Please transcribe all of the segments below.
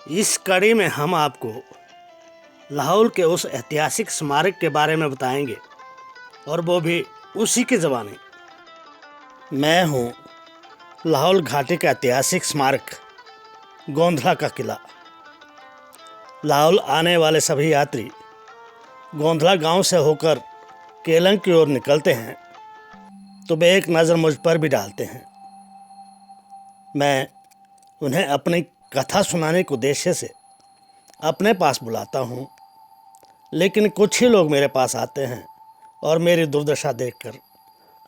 इस कड़ी में हम आपको लाहौल के उस ऐतिहासिक स्मारक के बारे में बताएंगे, और वो भी उसी के ज़माने। मैं हूँ लाहौल घाटी का ऐतिहासिक स्मारक गोंधला का किला। लाहौल आने वाले सभी यात्री गोंधला गांव से होकर केलंग की ओर निकलते हैं तो वे एक नज़र मुझ पर भी डालते हैं। मैं उन्हें अपनी कथा सुनाने के उद्देश्य से अपने पास बुलाता हूँ, लेकिन कुछ ही लोग मेरे पास आते हैं और मेरी दुर्दशा देखकर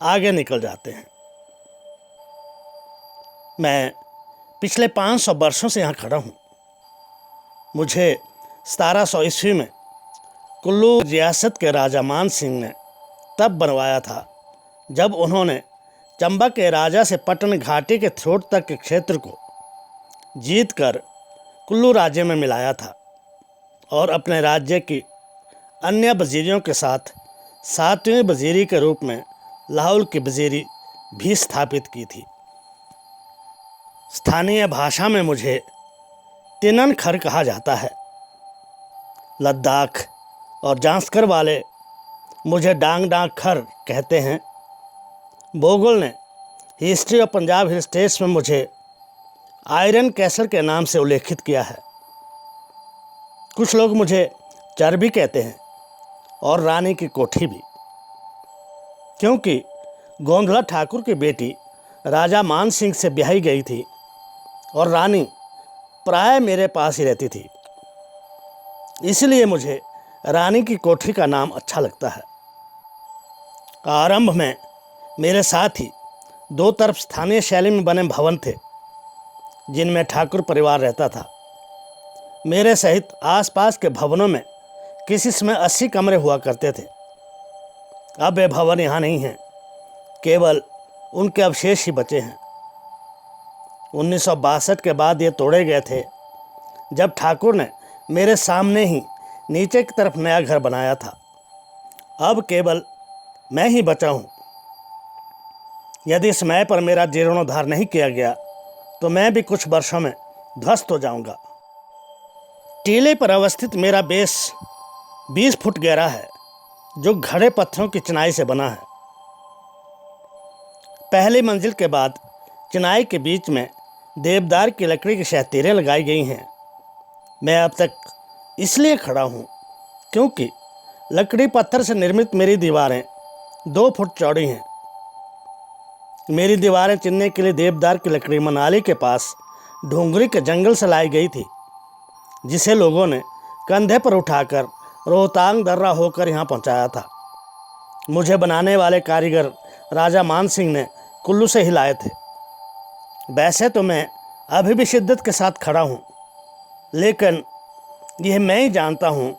आगे निकल जाते हैं। मैं पिछले 500 वर्षों से यहाँ खड़ा हूँ। मुझे 1700 ईस्वी में कुल्लू रियासत के राजा मान सिंह ने तब बनवाया था जब उन्होंने चंबा के राजा से पटन घाटी के थ्रोट तक के क्षेत्र को जीतकर कुल्लू राज्य में मिलाया था और अपने राज्य की अन्य वजीरियों के साथ 7वीं वजीरी के रूप में लाहौल की वजीरी भी स्थापित की थी। स्थानीय भाषा में मुझे तिनन खर कहा जाता है। लद्दाख और जांस्कर वाले मुझे डांग डांग खर कहते हैं। बोगल ने history of Punjab hill states में मुझे आयरन कैसल के नाम से उल्लेखित किया है। कुछ लोग मुझे चर भी कहते हैं और रानी की कोठी भी, क्योंकि गोंधला ठाकुर की बेटी राजा मान सिंह से ब्याही गई थी और रानी प्राय मेरे पास ही रहती थी। इसलिए मुझे रानी की कोठी का नाम अच्छा लगता है। आरंभ में मेरे साथ ही 2 तरफ स्थानीय शैली में बने भवन थे जिनमें ठाकुर परिवार रहता था। मेरे सहित आसपास के भवनों में किसी समय 80 कमरे हुआ करते थे। अब वे भवन यहाँ नहीं हैं, केवल उनके अवशेष ही बचे हैं। 1962 के बाद ये तोड़े गए थे, जब ठाकुर ने मेरे सामने ही नीचे की तरफ नया घर बनाया था। अब केवल मैं ही बचा हूँ। यदि समय पर मेरा जीर्णोद्धार नहीं किया गया तो मैं भी कुछ वर्षों में ध्वस्त हो जाऊंगा। टीले पर अवस्थित मेरा बेस 20 फुट गहरा है, जो घड़े पत्थरों की चिनाई से बना है। पहली मंजिल के बाद चिनाई के बीच में देवदार की लकड़ी की शहतीरें लगाई गई हैं। मैं अब तक इसलिए खड़ा हूँ क्योंकि लकड़ी पत्थर से निर्मित मेरी दीवारें 2 फुट चौड़ी हैं। मेरी दीवारें चिनने के लिए देवदार की लकड़ी मनाली के पास ढूंगरी के जंगल से लाई गई थी, जिसे लोगों ने कंधे पर उठाकर रोहतांग दर्रा होकर यहाँ पहुँचाया था। मुझे बनाने वाले कारीगर राजा मान सिंह ने कुल्लू से ही लाए थे। वैसे तो मैं अभी भी शिद्दत के साथ खड़ा हूँ, लेकिन यह मैं ही जानता हूँ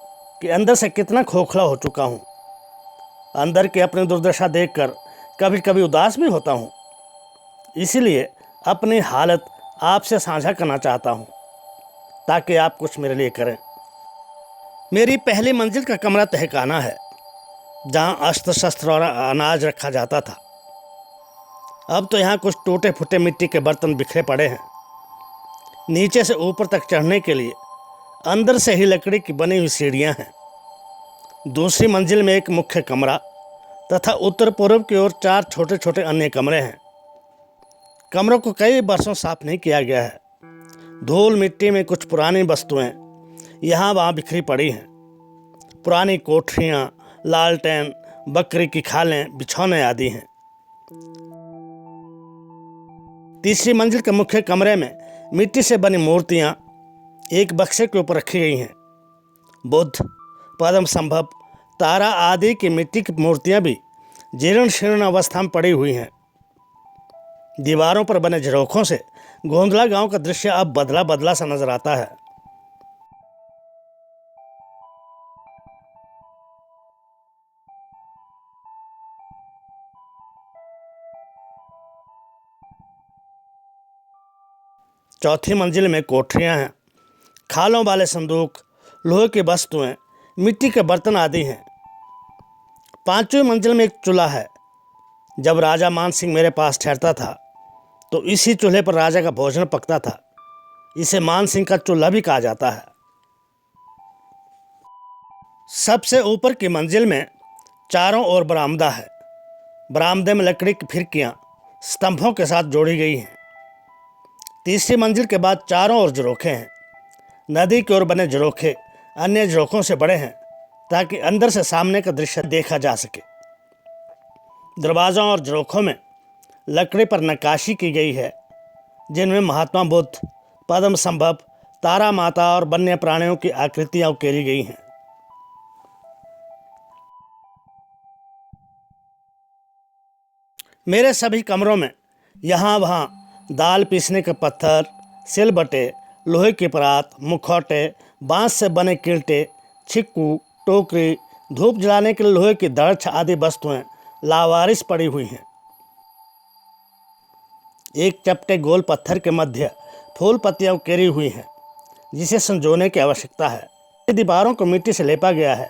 कि अंदर से कितना खोखला हो चुका हूँ। अंदर की अपनी दुर्दशा देखकर कभी कभी उदास भी होता हूँ। इसलिए अपनी हालत आपसे साझा करना चाहता हूँ ताकि आप कुछ मेरे लिए करें। मेरी पहली मंजिल का कमरा तहखाना है, जहाँ अस्त्र शस्त्र और अनाज रखा जाता था। अब तो यहाँ कुछ टूटे फूटे मिट्टी के बर्तन बिखरे पड़े हैं। नीचे से ऊपर तक चढ़ने के लिए अंदर से ही लकड़ी की बनी हुई सीढ़ियाँ हैं। दूसरी मंजिल में एक मुख्य कमरा तथा उत्तर पूर्व की ओर 4 छोटे छोटे अन्य कमरे हैं। कमरों को कई वर्षों साफ नहीं किया गया है। धूल मिट्टी में कुछ पुरानी वस्तुएं यहाँ वहाँ बिखरी पड़ी हैं। पुरानी कोठरियाँ, लालटेन, बकरी की खालें, बिछौने आदि हैं। तीसरी मंजिल के मुख्य कमरे में मिट्टी से बनी मूर्तियाँ एक बक्से के ऊपर रखी गई हैं। बुद्ध, पद्म संभव, तारा आदि की मिट्टी की मूर्तियाँ भी जीर्ण शीर्ण अवस्था में पड़ी हुई हैं। दीवारों पर बने झरोखों से गोंधला गांव का दृश्य अब बदला बदला सा नजर आता है। चौथी मंजिल में कोठरियां हैं, खालों वाले संदूक, लोहे की वस्तुएं, मिट्टी के बर्तन आदि हैं। 5वीं मंजिल में एक चूल्हा है। जब राजा मान सिंह मेरे पास ठहरता था तो इसी चूल्हे पर राजा का भोजन पकता था। इसे मान सिंह का चूल्हा भी कहा जाता है। सबसे ऊपर की मंजिल में चारों ओर बरामदा है। बरामदे में लकड़ी की फिरकियां स्तंभों के साथ जोड़ी गई हैं। तीसरी मंजिल के बाद चारों ओर झरोखे हैं। नदी की ओर बने झरोखे अन्य झरोखों से बड़े हैं ताकि अंदर से सामने का दृश्य देखा जा सके। दरवाज़ों और झरोखों में लकड़ी पर नक्काशी की गई है, जिनमें महात्मा बुद्ध, पद्म संभव, तारा माता और वन्य प्राणियों की आकृतियां उकेरी गई हैं। मेरे सभी कमरों में यहाँ वहाँ दाल पीसने के पत्थर, सिलबट्टे, लोहे की परात, मुखौटे, बांस से बने किल्टे, छिक्कू, टोकरी, धूप जलाने के लिए लोहे की दर्छ आदि वस्तुएं लावारिस पड़ी हुई हैं। एक चपटे गोल पत्थर के मध्य फूल पत्तियां उकेरी हुई हैं, जिसे संजोने की आवश्यकता है। दीवारों को मिट्टी से लेपा गया है।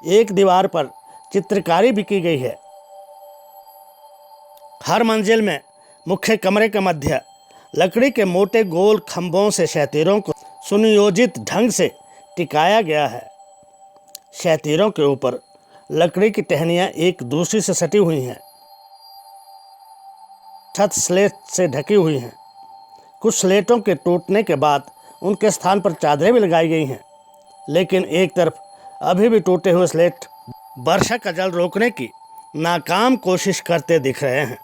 एक दीवार पर चित्रकारी भी की गई है। हर मंजिल में मुख्य कमरे के मध्य लकड़ी के मोटे गोल खंभों से क्षैतिरों को सुनियोजित ढंग से टिकाया गया है। क्षैतिरों के ऊपर लकड़ी की टहनियाँ एक दूसरी से सटी हुई हैं। छत स्लेट से ढकी हुई हैं। कुछ स्लेटों के टूटने के बाद उनके स्थान पर चादरें भी लगाई गई हैं, लेकिन एक तरफ अभी भी टूटे हुए स्लेट वर्षा का जल रोकने की नाकाम कोशिश करते दिख रहे हैं।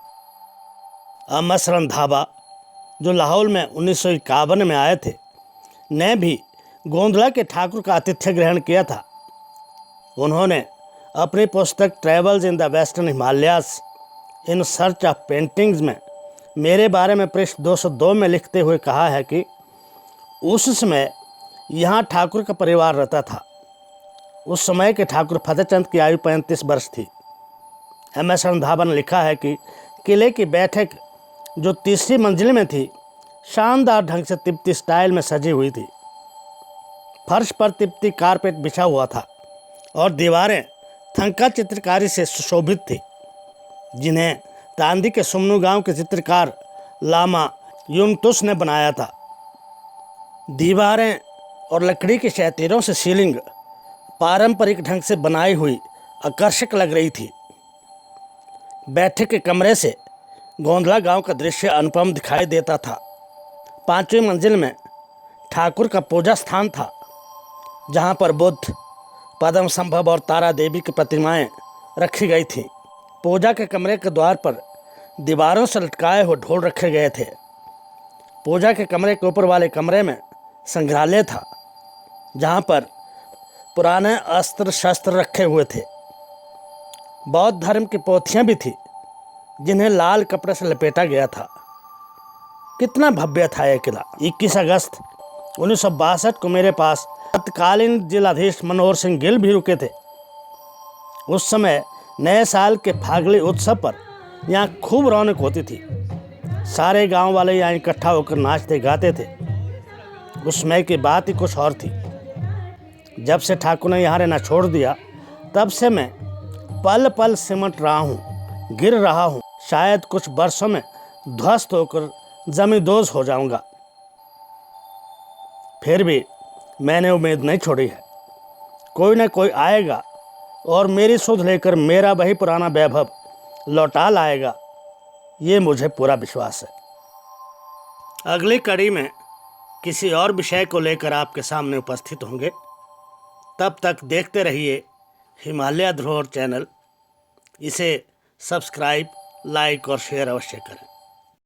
अमसरन धाबा, जो लाहौर में 1951 में आए थे, ने भी गोंधला के ठाकुर का आतिथ्य ग्रहण किया था। उन्होंने अपनी पुस्तक travels in the western Himalayas in search of paintings में मेरे बारे में पृष्ठ 202 में लिखते हुए कहा है कि उस समय यहाँ ठाकुर का परिवार रहता था। उस समय के ठाकुर फतेहचंद की आयु 35 वर्ष थी। MS रंधावा ने लिखा है कि किले की बैठक जो तीसरी मंजिल में थी, शानदार ढंग से तिब्बती स्टाइल में सजी हुई थी। फर्श पर तिब्बती कारपेट बिछा हुआ था और दीवारें थंका चित्रकारी से सुशोभित थी, जिन्हें तांदी के सुमनू गांव के चित्रकार लामा यूनतुस ने बनाया था। दीवारें और लकड़ी के क्षैतिरों से सीलिंग पारंपरिक ढंग से बनाई हुई आकर्षक लग रही थी। बैठक के कमरे से गोंधला गांव का दृश्य अनुपम दिखाई देता था। पांचवी मंजिल में ठाकुर का पूजा स्थान था, जहां पर बुद्ध, पद्म संभव और तारा देवी की प्रतिमाएं रखी गई थीं। पूजा के कमरे के द्वार पर दीवारों से लटकाए हुए ढोल रखे गए थे। पूजा के कमरे के ऊपर वाले कमरे में संग्रहालय था, जहां पर पुराने अस्त्र शस्त्र रखे हुए थे। बौद्ध धर्म की पोथियां भी थी, जिन्हें लाल कपड़े से लपेटा गया था। कितना भव्य था यह किला। 21 अगस्त 1962 को मेरे पास तत्कालीन जिलाधीश मनोहर सिंह गिल भी रुके थे। उस समय नए साल के फागली उत्सव पर यहाँ खूब रौनक होती थी। सारे गांव वाले यहाँ इकट्ठा होकर नाचते गाते थे। उस समय की बात ही कुछ और थी। जब से ठाकुर ने यहाँ रहना छोड़ दिया, तब से मैं पल पल सिमट रहा हूँ, गिर रहा हूँ। शायद कुछ वर्षों में ध्वस्त होकर जमींदोज हो जाऊंगा। फिर भी मैंने उम्मीद नहीं छोड़ी है। कोई न कोई आएगा और मेरी सुध लेकर मेरा वही पुराना वैभव लौटा लाएगा, ये मुझे पूरा विश्वास है। अगली कड़ी में किसी और विषय को लेकर आपके सामने उपस्थित होंगे। तब तक देखते रहिए हिमालय धरोहर चैनल। इसे सब्सक्राइब, लाइक और शेयर अवश्य करें।